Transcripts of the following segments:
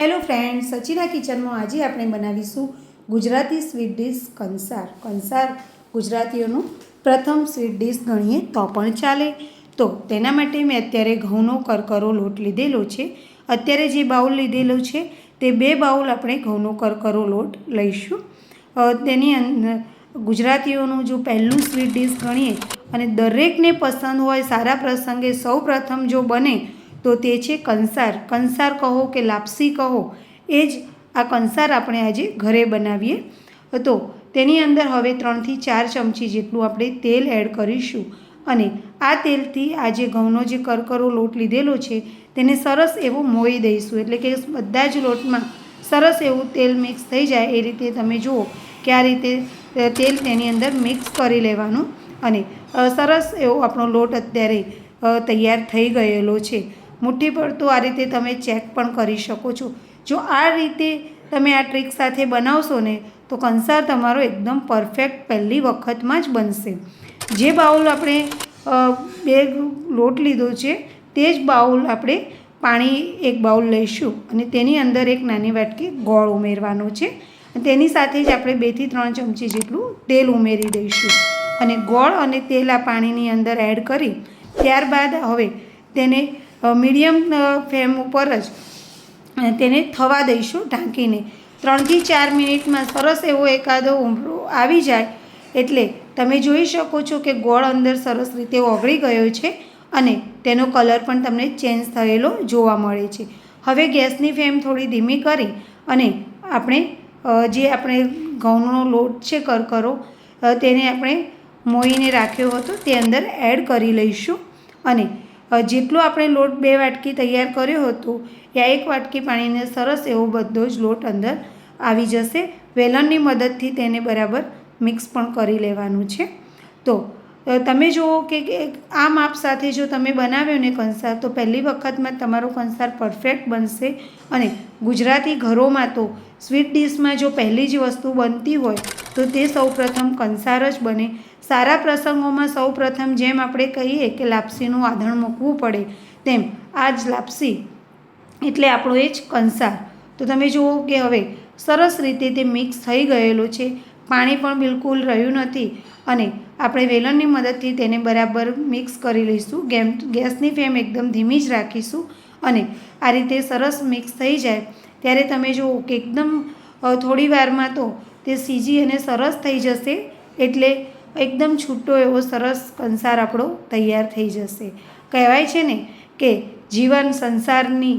Hello friends, સચિના કિચનમાં આજે આપણે બનાવીશું ગુજરાતી સ્વીટ ડીશ કંસાર. કંસાર ગુજરાતીઓનું પ્રથમ સ્વીટ ડીશ ગણીએ તો પણ ચાલે. તો તેના માટે મેં અત્યારે ઘઉંનો કરકરો લોટ લીધેલો છે. અત્યારે જે બાઉલ લીધેલો છે તે 2 બાઉલ આપણે ઘઉંનો કરકરો લોટ લઈશું. તેની અંદર ગુજરાતીઓનું જો પહેલું સ્વીટ ડીશ ગણીએ અને દરેકને પસંદ હોય, સારા પ્રસંગે સૌ પ્રથમ જો બને તો તે છે કંસાર. કંસાર કહો કે લાપસી કહો, એ જ આ કંસાર આપણે આજે ઘરે બનાવીએ. તો તેની અંદર હવે 3 થી 4 ચમચી જેટલું આપણે તેલ એડ કરીશું અને આ તેલથી આ જે ઘઉંનો જે કરકરો લોટ લીધેલો છે તેને સરસ એવો મોઈ દઈશું. એટલે કે બધા જ લોટમાં સરસ એવું તેલ મિક્સ થઈ જાય એ રીતે તમે જુઓ કે આ રીતે તેલ તેની અંદર મિક્સ કરી લેવાનું અને સરસ એવો આપણો લોટ અત્યારે તૈયાર થઈ ગયેલો છે. મુઠ્ઠી પર તો આ રીતે તમે ચેક પણ કરી શકો છો. જો આ રીતે તમે આ ટ્રીક સાથે બનાવશો ને તો કંસાર તમારો એકદમ પરફેક્ટ પહેલી વખતમાં જ બનશે. જે બાઉલ આપણે 2 લોટ લીધો છે તે જ બાઉલ આપણે પાણી 1 બાઉલ લઈશું અને તેની અંદર 1 નાની વાટકી ગોળ ઉમેરવાનો છે. તેની સાથે જ આપણે 2 થી 3 ચમચી જેટલું તેલ ઉમેરી દઈશું અને ગોળ અને તેલ આ પાણીની અંદર એડ કરી ત્યારબાદ હવે તેને મીડિયમ ફ્લેમ ઉપર જ તેને થવા દઈશું ઢાંકીને. 3 થી 4 મિનિટમાં સરસ એવો એકાદો ઉંબળો આવી જાય એટલે તમે જોઈ શકો છો કે ગોળ અંદર સરસ રીતે ઓગળી ગયો છે અને તેનો કલર પણ તમને ચેન્જ થયેલો જોવા મળે છે. હવે ગેસની ફ્લેમ થોડી ધીમી કરી અને આપણે ઘઉંનો લોટ છે કરકરો તેને આપણે મોઈને રાખ્યો હતો તે અંદર એડ કરી લઈશું અને જેટલો આપણે લોટ 2 વાટકી તૈયાર કર્યો હતો ત્યાં 1 વાટકી પાણીને સરસ એવો બધો જ લોટ અંદર આવી જશે. વેલણની મદદથી તેને બરાબર મિક્સ પણ કરી લેવાનું છે. તો તમે જુઓ કે આ માપ સાથે જો તમે બનાવ્યો ને કંસાર તો પહેલી વખતમાં તમારો કંસાર પરફેક્ટ બનશે. અને ગુજરાતી ઘરોમાં તો સ્વીટ ડીશમાં જો પહેલી જ વસ્તુ બનતી હોય તો તે સૌપ્રથમ કંસાર જ બને. સારા પ્રસંગોમાં સૌપ્રથમ જેમ આપણે કહીએ કે લાપસીનું આધણ મૂકવું પડે તેમ આ જ લાપસી એટલે આપણો એ જ કંસાર. તો તમે જુઓ કે હવે સરસ રીતે તે મિક્સ થઈ ગયેલો છે. પાણી પણ બિલકુલ રહ્યું નથી અને આપણે વેલણની મદદથી તેને બરાબર મિક્સ કરી લઈશું. ગેસની ફ્લેમ એકદમ ધીમી જ રાખીશું અને આ રીતે સરસ મિક્સ થઈ જાય ત્યારે તમે જુઓ કે એકદમ થોડી વારમાં તો તે સીજી અને સરસ થઈ જશે. એટલે એકદમ છૂટો એવો સરસ કંસાર આપણો તૈયાર થઈ જશે. કહેવાય છે ને કે જીવન સંસારની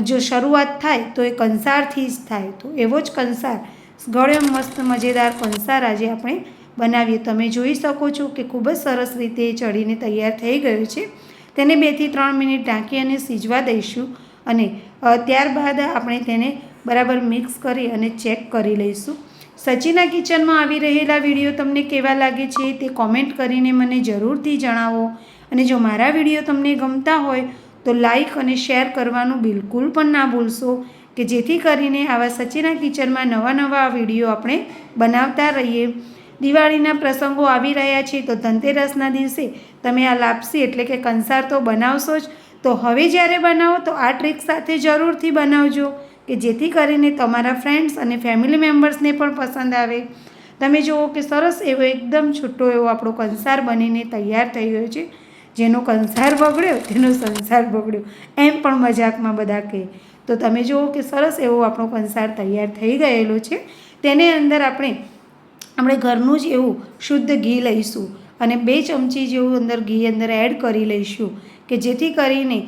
જો શરૂઆત થાય તો એ કંસારથી જ થાય. તો એવો જ કંસાર ઘણો મસ્ત મજેદાર કંસાર આજે આપણે બનાવીએ. તમે જોઈ શકો છો કે ખૂબ જ સરસ રીતે ચડીને તૈયાર થઈ ગયું છે. તેને 2 થી 3 મિનિટ ઢાંકી અને સીજવા દઈશું અને ત્યારબાદ આપણે તેને બરાબર મિક્સ કરી અને ચેક કરી લઈશું. સચિના કિચનમાં આવી રહેલા વિડીયો તમને કેવા લાગે છે તે કોમેન્ટ કરીને મને જરૂરથી જણાવો. અને જો મારા વિડીયો તમને ગમતા હોય તો લાઈક અને શેર કરવાનું બિલકુલ પણ ના ભૂલશો કે જેથી કરીને આવા સચિના કિચનમાં નવા વિડીયો આપણે બનાવતા રહીએ. દિવાળીના પ્રસંગો આવી રહ્યા છે તો ધનતેરસના દિવસે તમે આ લાપસી એટલે કે કંસાર તો બનાવશો જ. તો હવે જ્યારે બનાવો તો આ ટ્રીક સાથે જરૂરથી બનાવજો કે જેથી કરીને તમારા ફ્રેન્ડ્સ અને ફેમિલી મેમ્બર્સને પણ પસંદ આવે. તમે જુઓ કે સરસ એવો એકદમ છૂટો એવો આપણો કંસાર બનીને તૈયાર થઈ ગયો છે. જેનો કંસાર બગડ્યો તેનો સંસાર બગડ્યો એમ પણ મજાકમાં બધા કહે. તો તમે જુઓ કે સરસ એવો આપણો કંસાર તૈયાર થઈ ગયેલો છે. તેને અંદર આપણે ઘરનું જ એવું શુદ્ધ ઘી લઈશું અને 2 ચમચી જેવું અંદર ઘી અંદર એડ કરી લઈશું કે જેથી કરીને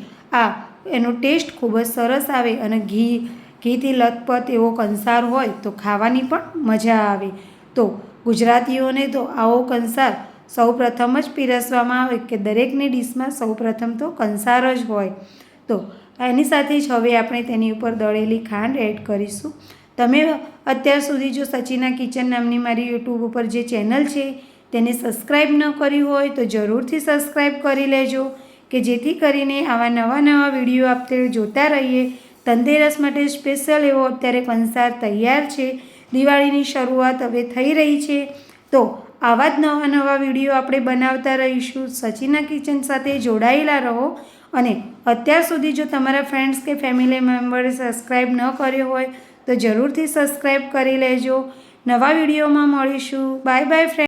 એનો ટેસ્ટ ખૂબ જ સરસ આવે અને ઘીથી લથપથ એવો કંસાર હોય તો ખાવાની પણ મજા આવે. તો ગુજરાતીઓને તો આવો કંસાર સૌ પ્રથમ જ પીરસવામાં આવે કે દરેકની ડીશમાં સૌ પ્રથમ તો કંસાર જ હોય. તો એની સાથે જ હવે આપણે તેની ઉપર દળેલી ખાંડ એડ કરીશું. તમે અત્યાર સુધી જો સચિના કિચન નામની મારી યુટ્યુબ ઉપર જે ચેનલ છે તેને સબસ્ક્રાઈબ ન કરી હોય તો જરૂરથી સબસ્ક્રાઈબ કરી લેજો કે જેથી કરીને આવા નવા વિડીયો આપણે જોતા રહીએ. ધનતેરસ માટે સ્પેશિયલ એવો અત્યારે કંસાર તૈયાર છે. દિવાળીની શરૂઆત હવે થઈ રહી છે તો આવા જ નવા વિડીયો આપણે બનાવતા રહીશું. સચિના કિચન સાથે જોડાયેલા રહો અને અત્યાર સુધી જો તમારા ફ્રેન્ડ્સ કે ફેમિલી મેમ્બરે સબસ્ક્રાઈબ ન કર્યો હોય તો જરૂરથી સબસ્ક્રાઈબ કરી લેજો. નવા વિડીયોમાં મળીશું. Bye bye friend.